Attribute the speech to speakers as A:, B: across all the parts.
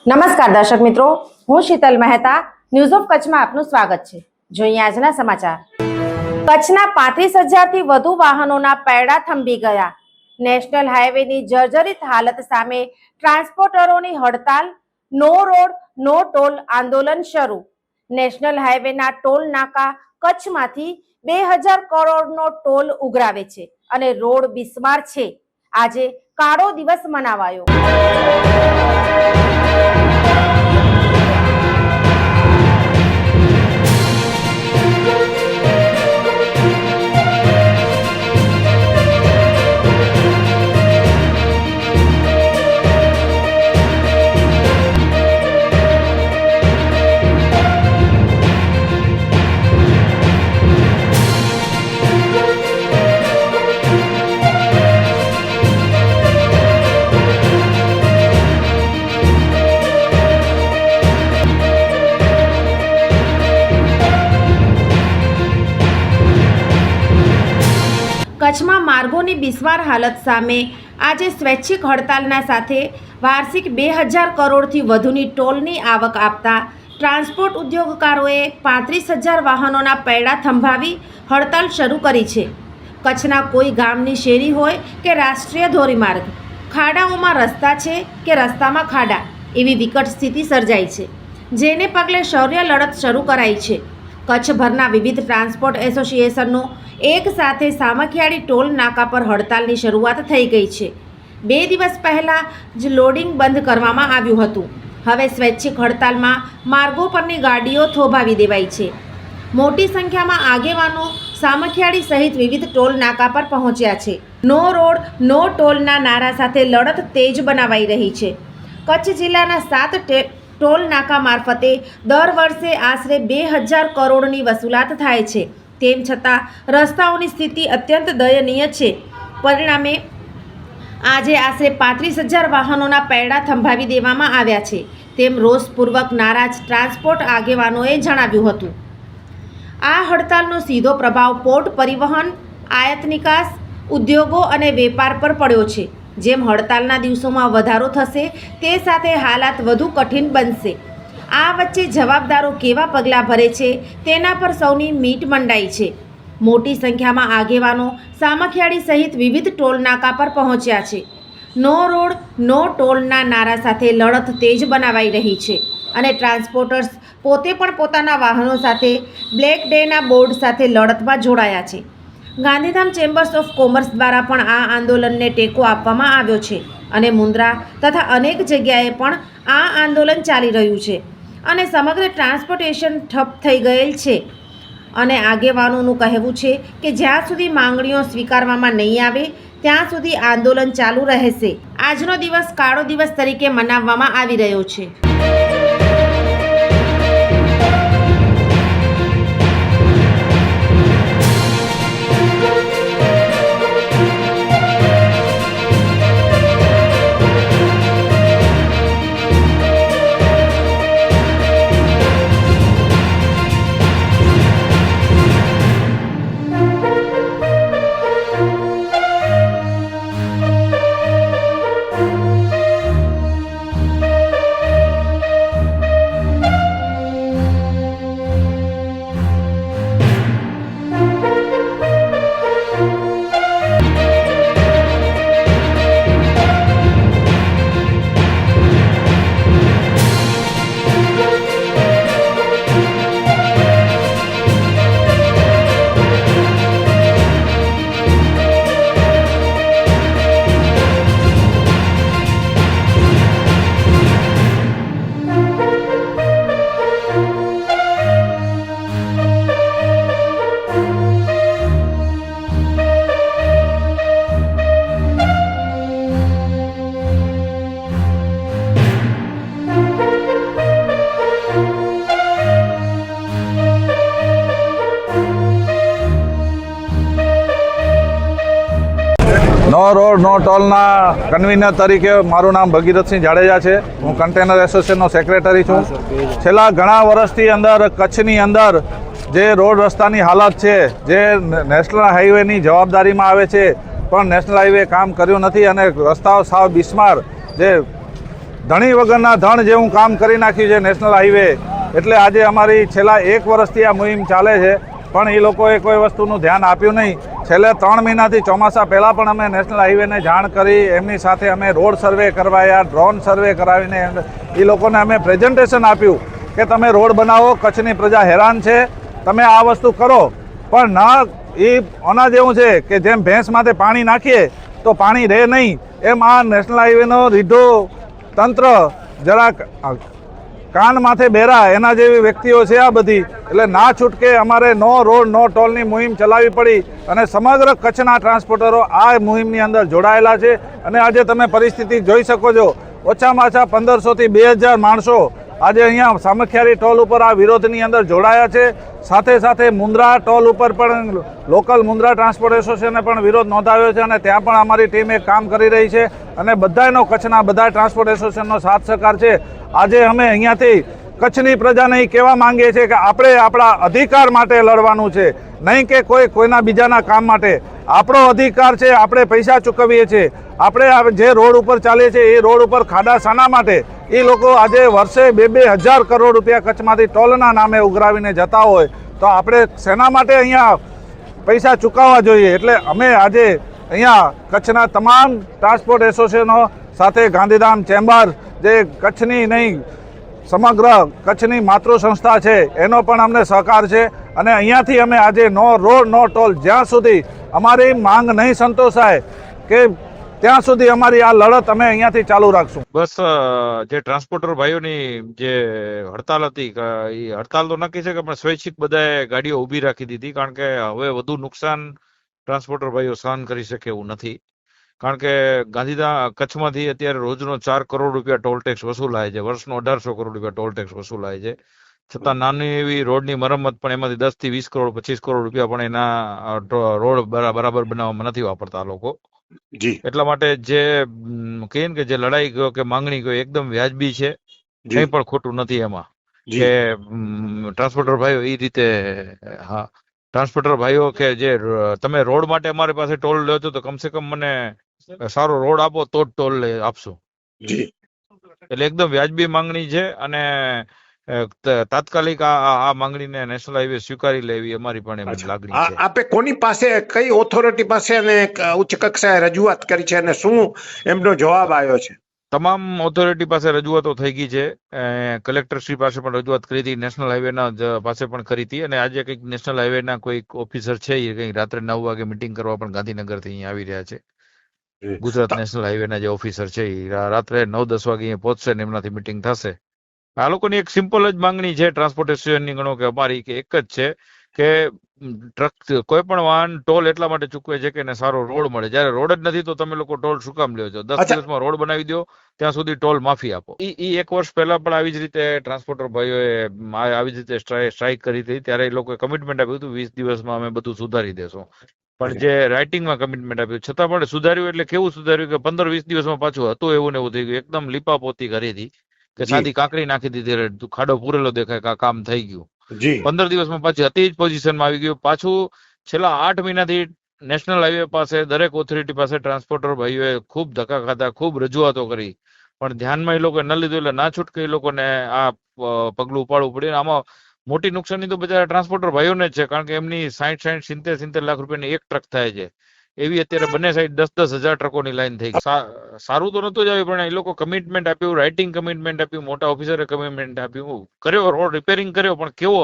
A: નમસ્કાર દર્શક મિત્રો, હું શીતલ મહેતા ન્યૂઝ ઓફ કચ્છમાં આપનું સ્વાગત છે। જોઈએ આજના સમાચાર। કચ્છના 35,000 થી વધુ વાહનોના પૈડા થંભી ગયા। નેશનલ હાઈવેની જર્જરિત હાલત સામે ટ્રાન્સપોર્ટરોની હડતાલ, નો રોડ નો ટોલ આંદોલન શરૂ। નેશનલ હાઈવેના ટોલ નાકા કચ્છમાંથી 2000 કરોડનો ટોલ ઉઘરાવે છે અને રોડ બિસ્માર છે। આજે કાળો દિવસ મનાવાયો। કચ્છમાં માર્ગોની બિસ્માર હાલત સામે આજે સ્વૈચ્છિક હડતાલના સાથે વાર્ષિક 2000 કરોડથી વધુની ટોલની આવક આપતા ટ્રાન્સપોર્ટ ઉદ્યોગકારોએ 35,000 વાહનોના પૈડા થંભાવી હડતાલ શરૂ કરી છે। કચ્છના કોઈ ગામની શેરી હોય કે રાષ્ટ્રીય ધોરીમાર્ગ, ખાડાઓમાં રસ્તા છે કે રસ્તામાં ખાડા, એવી વિકટ સ્થિતિ સર્જાઈ છે, જેને પગલે શૌર્ય લડત શરૂ કરાઈ છે। કચ્છભરના વિવિધ ટ્રાન્સપોર્ટ એસોસિએશનનો એક સાથે સામખિયાળી ટોલ નાકા પર હડતાલની શરૂઆત થઈ ગઈ છે। 2 દિવસ પહેલાં જ લોડિંગ બંધ કરવામાં આવ્યું હતું। હવે સ્વૈચ્છિક હડતાલમાં માર્ગો પરની ગાડીઓ થોભાવી દેવાઈ છે। મોટી સંખ્યામાં આગેવાનો સામખિયાળી સહિત વિવિધ ટોલ નાકા પર પહોંચ્યા છે। નો રોડ નો ટોલના નારા સાથે લડત તેજ બનાવાઈ રહી છે। કચ્છ જિલ્લાના 7 ટોલ નાકા મારફતે દર વર્ષે આશરે 2000 કરોડની વસૂલાત થાય છે। તેમ છતાં રસ્તાઓની સ્થિતિ અત્યંત દયનીય છે। પરિણામે આજે આશરે 35,000 વાહનોના પૈડા થંભાવી દેવામાં આવ્યા છે, તેમ રોષપૂર્વક નારાજ ટ્રાન્સપોર્ટ આગેવાનોએ જણાવ્યું હતું। આ હડતાલનો સીધો પ્રભાવ પોર્ટ પરિવહન, આયાત નિકાસ, ઉદ્યોગો અને વેપાર પર પડ્યો છે। જેમ હડતાલના દિવસોમાં વધારો થશે તે સાથે હાલાત વધુ કઠિન બનશે। આ વચ્ચે જવાબદારો કેવા પગલાં ભરે છે તેના પર સૌની મીટ મંડાઈ છે। મોટી સંખ્યામાં આગેવાનો સામખિયાળી સહિત વિવિધ ટોલ નાકા પર પહોંચ્યા છે। નો રોડ નો ટોલના નારા સાથે લડત તેજ બનાવાઈ રહી છે અને ટ્રાન્સપોર્ટર્સ પોતે પણ પોતાના વાહનો સાથે બ્લેક ડેના બોર્ડ સાથે લડતમાં જોડાયા છે। ગાંધીધામ ચેમ્બર્સ ઓફ કોમર્સ દ્વારા પણ આ આંદોલનને ટેકો આપવામાં આવ્યો છે અને મુન્દ્રા તથા અનેક જગ્યાએ પણ આ આંદોલન ચાલી રહ્યું છે અને સમગ્ર ટ્રાન્સપોર્ટેશન ઠપ થઈ ગયેલ છે અને આગેવાનોનું કહેવું છે કે જ્યાં સુધી માંગણીઓ સ્વીકારવામાં નહીં આવે ત્યાં સુધી આંદોલન ચાલુ રહેશે। આજનો દિવસ કાળો દિવસ તરીકે મનાવવામાં આવી રહ્યો છે।
B: નો રોડ નો ટોલના કન્વીનર તરીકે મારું નામ ભગીરથસિંહ જાડેજા છે। હું કન્ટેનર એસોસિએશનનો સેક્રેટરી છું। છેલ્લા ઘણા વર્ષથી અંદર કચ્છની અંદર જે રોડ રસ્તાની હાલત છે, જે નેશનલ હાઈવેની જવાબદારીમાં આવે છે, પણ નેશનલ હાઈવે કામ કર્યું નથી અને રસ્તાઓ સાવ બિસ્માર, જે ધણી વગરના ધણ જેવું કામ કરી નાખ્યું છે નેશનલ હાઈવે. એટલે આજે અમારી છેલ્લા 1 વર્ષથી આ મુહિમ ચાલે છે, પણ એ લોકોએ કોઈ વસ્તુનું ધ્યાન આપ્યું નહીં. છેલ્લે 3 મહિનાથી ચોમાસા પહેલાં પણ અમે નેશનલ હાઈવેને જાણ કરી, એમની સાથે અમે રોડ સર્વે કરવાયા, ડ્રોન સર્વે કરાવીને એ લોકોને અમે પ્રેઝન્ટેશન આપ્યું કે તમે રોડ બનાવો, કચ્છની પ્રજા હેરાન છે, તમે આ વસ્તુ કરો. પણ ના, એ આના જેવું છે કે જેમ ભેંસ માથે પાણી નાખીએ તો પાણી રહે નહીં, એમ આ નેશનલ હાઈવેનો રીઢો તંત્ર જરાક કાન માથે બેરા એના જેવી વ્યક્તિઓ છે આ બધી. એટલે ના છૂટકે અમારે નો રોડ નો ટોલની મુહિમ ચલાવવી પડી અને સમગ્ર કચ્છના ટ્રાન્સપોર્ટરો આ મુહિમની અંદર જોડાયેલા છે. અને આજે તમે પરિસ્થિતિ જોઈ શકો છો, ઓછામાં ઓછા 1500 થી 2000 માણસો આજે અહીંયા સામખિયારી ટોલ ઉપર આ વિરોધની અંદર જોડાયા છે. સાથે સાથે મુન્દ્રા ટોલ ઉપર પણ લોકલ મુન્દ્રા ટ્રાન્સપોર્ટ એસોસિએશને પણ વિરોધ નોંધાવ્યો છે અને ત્યાં પણ અમારી ટીમ એક કામ કરી રહી છે અને બધાનો કચ્છના બધા ટ્રાન્સપોર્ટ એસોસિએશનનો સાથ સહકાર છે. આજે અમે અહીંયાથી કચ્છની પ્રજાને કહેવા માંગીએ છીએ કે આપણે આપણા અધિકાર માટે લડવાનું છે, નહીં કે કોઈના બીજાના કામ માટે. આપણો અધિકાર છે, આપણે પૈસા ચૂકવીએ છીએ, આપણે જે રોડ ઉપર ચાલીએ છીએ એ રોડ ઉપર ખાડા શાના માટે? એ લોકો આજે વર્ષે 2-2 હજાર કરોડ રૂપિયા કચ્છમાંથી ટોલના નામે ઉઘરાવીને જતા હોય તો આપણે શેના માટે અહીંયા પૈસા ચૂકવવા જોઈએ? એટલે અમે આજે અહીંયા કચ્છના તમામ ટ્રાન્સપોર્ટ એસોસિએશનો સાથે ગાંધીધામ ચેમ્બર, જે કચ્છની નહીં સમગ્ર કચ્છની માતૃ સંસ્થા છે, એનો પણ અમને સહકાર છે. અને અહીંયાથી અમે આજે નો રોડ નો ટોલ જ્યાં સુધી અમારી માંગ નહીં સંતોષાય કે ત્યાં સુધી અમારી આ લડત અમે અહીંયાથી ચાલુ રાખશું.
C: બસ જે ટ્રાન્સપોર્ટર ભાઈઓની જે હડતાલ હતી, એ હડતાલ તો નક્કી છે કે આપણે સ્વૈચ્છિક બધાએ ગાડીઓ ઊભી રાખી દીધી, કારણ કે હવે વધુ નુકસાન ટ્રાન્સપોર્ટર ભાઈઓ સહન કરી શકે એવું નથી. કારણ કે ગાંધીધામ કચ્છમાંથી અત્યારે રોજનો 4 કરોડ રૂપિયા ટોલ ટેક્સ વસૂલાય છે, વર્ષનો 1800 કરોડ રૂપિયા ટોલ ટેક્સ વસૂલાય છે. છતાં નાની એવી રોડની મરમ્મત પણ એમાંથી 10 થી 20 કરોડ 25 કરોડ રૂપિયા પણ એના રોડ બરાબર બનાવવામાં નથી વાપરતા આ લોકો. એટલા માટે જે કહીએ ને કે જે લડાઈ ગયો કે માંગણી ગયો એકદમ વ્યાજબી છે, કંઈ પણ ખોટું નથી એમાં કે ટ્રાન્સપોર્ટર ભાઈઓ એ રીતે. હા, ટ્રાન્સપોર્ટર ભાઈઓ કે જે તમે રોડ માટે અમારી પાસે ટોલ લ્યો છો તો કમસે કમ મને સારો રોડ આપો તો જ ટોલ આપશું. એટલે એકદમ વ્યાજબી માંગણી છે અને તાત્કાલિક આ માંગણીને નેશનલ હાઈવે સ્વીકારી લેવી અમારી પણ એમ લાગણી છે.
D: આપે કોની પાસે, કઈ ઓથોરિટી પાસે અને ઉચ્ચ કક્ષાએ રજૂઆત કરી છે અને શું એમનો જવાબ આવ્યો છે?
C: તમામ ઓથોરિટી પાસે રજૂઆતો થઈ ગઈ છે. કલેક્ટરશ્રી પાસે પણ રજૂઆત કરી હતી, નેશનલ હાઈવેના પાસે પણ કરી હતી અને આજે કંઈક નેશનલ હાઈવેના કોઈક ઓફિસર છે એ કંઈક રાત્રે 9 વાગે મિટિંગ કરવા પણ ગાંધીનગરથી અહીંયા આવી રહ્યા છે. ગુજરાત નેશનલ હાઈવેના જે ઓફિસર છે એ રાત્રે 9-10 વાગે અહીંયા પહોંચશે ને એમનાથી મિટિંગ થશે. આ લોકોની એક સિમ્પલ જ માંગણી છે ટ્રાન્સપોર્ટ એસોસિએશનની, ગણો કે અમારી, કે એક જ છે કે ટ્રક કોઈ પણ વાહન ટોલ એટલા માટે ચૂકવે છે કે એને સારો રોડ મળે. જયારે રોડ જ નથી તો તમે લોકો ટોલ શું કામ લ્યો છો? 10 દિવસમાં રોડ બનાવી દો, ત્યાં સુધી ટોલ માફી આપો. ઈ 1 વર્ષ પહેલા પણ આવી જ રીતે ટ્રાન્સપોર્ટર ભાઈઓએ આવી જ રીતે સ્ટ્રાઇક કરી હતી, ત્યારે એ લોકોએ કમિટમેન્ટ આપ્યું હતું 20 દિવસમાં અમે બધું સુધારી દેશું. પણ જે રાઇટિંગમાં કમિટમેન્ટ આપ્યું છતાં પણ સુધાર્યું એટલે કેવું સુધાર્યું કે 15-20 દિવસમાં પાછું હતું એવું ને એવું થઈ ગયું. એકદમ લીપાપોતી કરી હતી કે સાદી કાંકરી નાખી દીધી, ખાડો પૂરેલો દેખાય, કામ થઈ ગયું. 15 દિવસમાં પાછી હતી જ પોઝિશનમાં આવી ગયું. પાછું છેલ્લા 8 મહિનાથી નેશનલ હાઈવે પાસે દરેક ઓથોરિટી પાસે ટ્રાન્સપોર્ટર ભાઈઓએ ખૂબ ધક્કા ખાધા, ખૂબ રજૂઆતો કરી, પણ ધ્યાનમાં એ લોકોએ ન લીધું એટલે ના છૂટકે એ લોકોને આ પગલું ઉપાડવું પડ્યું. આમાં મોટી નુકસાની તો બધા ટ્રાન્સપોર્ટર ભાઈઓને જ છે, કારણ કે એમની 60-70 લાખ રૂપિયાની એક ટ્રક થાય છે. એવી અત્યારે બંને સાઈડ 10-10 હજાર ટ્રકોની લાઈન થઈ ગઈ. સારું તો નતું જ આવ્યું, પણ એ લોકો કમિટમેન્ટ આપ્યું, રાઇટિંગ કમિટમેન્ટ આપ્યું, મોટા ઓફિસરે કમિટમેન્ટ આપ્યું, કર્યો, રોડ રિપેરિંગ કર્યો, પણ કેવો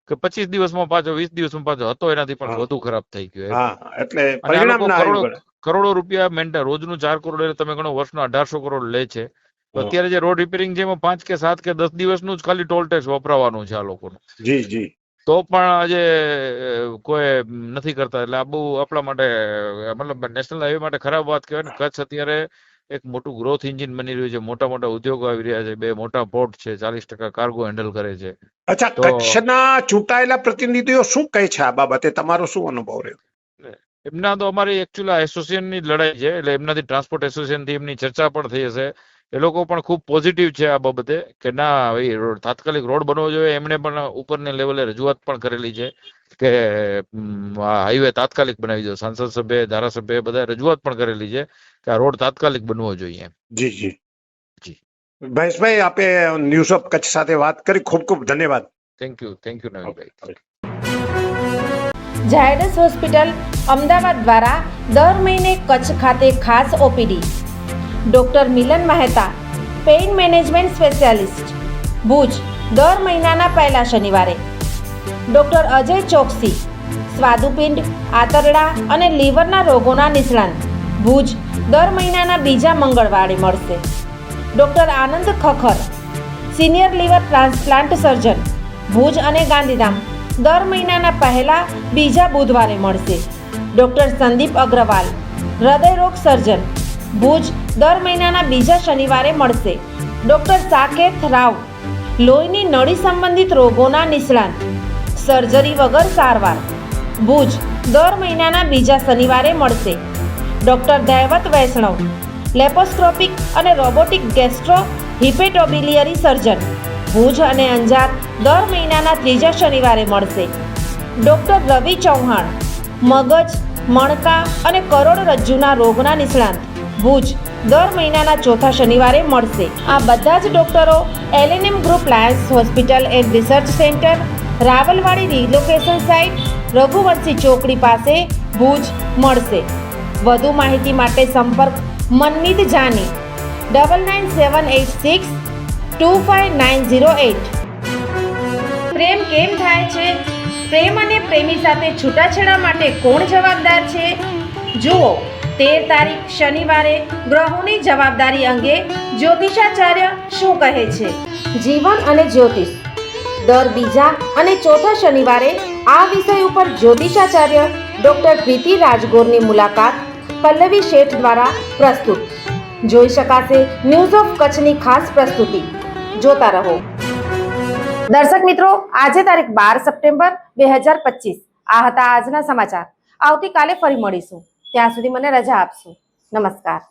C: કે 25 દિવસમાં પાછો 20 દિવસમાં પાછો હતો એનાથી પણ વધુ ખરાબ થઈ ગયો. એટલે કરોડો રૂપિયા રોજનું 4 કરોડ એટલે તમે ગણો વર્ષનો 1800 કરોડ લે છે. તો અત્યારે જે રોડ રિપેરિંગ છે એમાં 5 કે 7 કે 10 દિવસનું જ ખાલી ટોલ ટેક્સ વપરાવાનું છે આ લોકોનું. તો પણ આજે કોઈ નથી કરતા. એટલે આ બહુ આપણા માટે, મતલબ નેશનલ હાઈવે માટે ખરાબ વાત કહેવાય ને. કચ્છ અત્યારે એક મોટું ગ્રોથ એન્જિન બની રહ્યું છે, મોટા મોટા ઉદ્યોગો આવી રહ્યા છે, 2 મોટા પોર્ટ છે, 40% કાર્ગો હેન્ડલ કરે છે.
D: અચ્છા, કચ્છના ચૂંટાયેલા પ્રતિનિધિઓ શું કહે છે આ બાબતે? તમારો શું અનુભવ રહ્યો?
C: એમના તો અમારી એકચ્યુઅલી એસોસિએશનની જ લડાઈ છે, એટલે એમનાથી ટ્રાન્સપોર્ટ એસોસિએશનથી એમની ચર્ચા પણ થઈ હશે. એ લોકો પણ ખૂબ પોઝિટિવ છે આ બાબતે કે ના ભાઈ તાત્કાલિક રોડ બનવો જોઈએ. એમણે પણ ઉપરની લેવલે રજૂઆત પણ કરેલી છે કે હાઈવે તાત્કાલિક બનાવી દો. સાંસદ સભ્ય, ધારાસભ્ય બધા રજૂઆત પણ કરેલી છે કે આ રોડ તાત્કાલિક બનવો જોઈએ.
D: જી. મહેશભાઈ, આપે ન્યૂઝ ઓફ કચ્છ સાથે વાત કરી, ખૂબ ખૂબ ધન્યવાદ.
C: Thank you Navinbhai.
A: Zydus hospital Ahmedabad દ્વારા દર મહિને કચ્છ ખાતે ખાસ OPD. Doctor Milan Mehta, pain management specialist, Bhuj, દર મહિનાના પહેલા શનિવારે. ડૉક્ટર અજય ચોકસી, સ્વાદુપિંડ, આંતરડા અને લીવરના રોગોના નિષ્ણાંત, ભુજ, દર મહિનાના બીજા મંગળવારે મળશે. Doctor Anand Khakhar, senior liver transplant surgeon, Bhuj અને ગાંધીધામ, દર મહિનાના પહેલા બીજા બુધવારે મળશે. ડૉક્ટર સંદીપ અગ્રવાલ, હૃદયરોગ સર્જન, ભુજ, દર મહિનાના બીજા શનિવારે મળશે. ડૉક્ટર સાકેત રાવ, લોહીની નળી સંબંધિત રોગોના નિષ્ણાંત, સર્જરી વગર સારવાર, ભુજ, દર મહિનાના બીજા શનિવારે મળશે. ડૉક્ટર દૈવત વૈષ્ણવ, લેપોસ્કોપિક અને રોબોટિક ગેસ્ટ્રો હિપેટોબિલિયરી સર્જન, ભુજ અને અંજાર, દર મહિનાના ત્રીજા શનિવારે મળશે. ડૉક્ટર રવિ ચૌહાણ, મગજ, મણકા અને કરોડરજ્જુના રોગના નિષ્ણાંત, ભુજ, દર મહિનાના ચોથા શનિવારે મળશે. આ બધા જ ડૉક્ટરો LNM group Lions hospital and research centre, Rawalwadi relocation site, Raghuvanshi ચોકડી પાસે, ભુજ મળશે. વધુ માહિતી માટે સંપર્ક મનમીત જાની 9978625908. પ્રેમ કેમ થાય છે? પ્રેમ અને પ્રેમી સાથે છૂટાછેડા માટે કોણ જવાબદાર છે? જુઓ 13 તારીખ શનિવારે ગ્રહોની જવાબદારી અંગે જ્યોતિષાચાર્ય શું કહે છે. જીવન અને જ્યોતિષ, દર બીજા અને ચોથા શનિવારે આ વિષય ઉપર જ્યોતિષાચાર્ય ડૉક્ટર પ્રીતિ રાજગોરની મુલાકાત પલ્લવી શેઠ દ્વારા પ્રસ્તુત. જોઈ શકાશે ન્યૂઝ ઓફ કચ્છની ખાસ પ્રસ્તુતિ. જોતા રહો. દર્શક મિત્રો, આજે તારીખ 12 સપ્ટેમ્બર 2025. આ હતા આજના સમાચાર. આવતીકાલે ફરી મળીશું. ત્યાં સુધી મને રજા આપશો. નમસ્કાર.